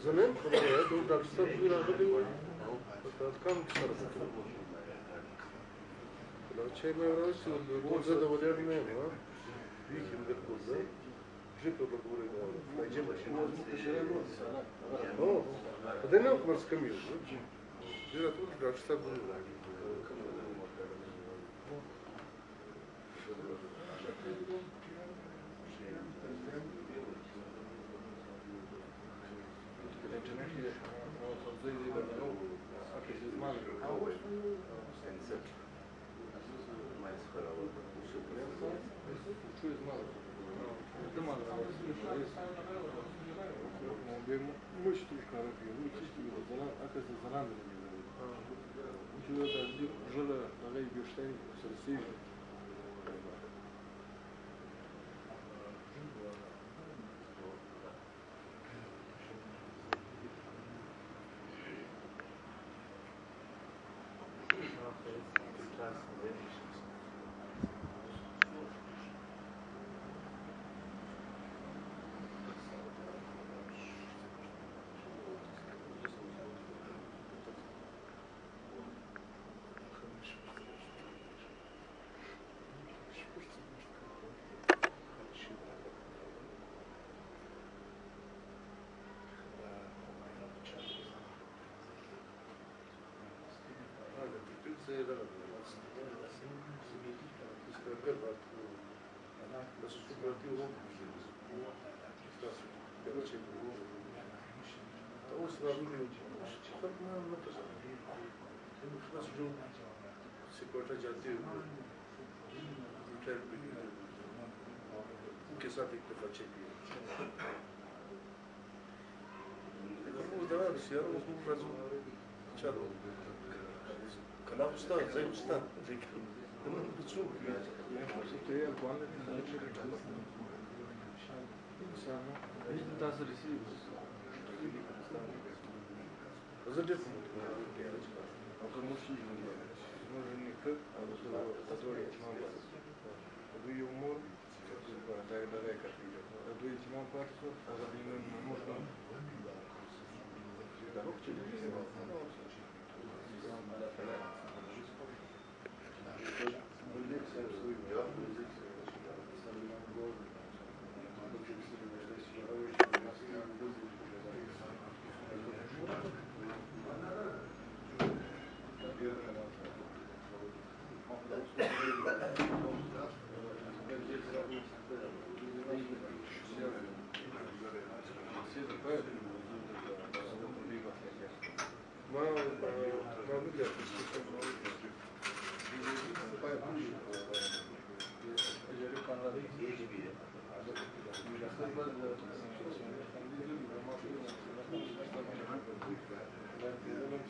زمان خبرها دول درسات بينا غدي كم كسر لو شيء ما يروش دول زاد ولير نيم ها بيك من الكل ده جيت الدكتور ده جيب اوه بدنا نخبر كمية جينا دول درسات بينا مش تلقى فيه مش تلقى زلان أكثر زلان من الجو ده جل غير بيشتري سلسيج सिक्योरिटी जाती है उनके साथ एक दफा चेक किया वो दवा सियार वो चलो كلام أستاذ زي أستاذ زي كده لما بتشوف يعني القوانين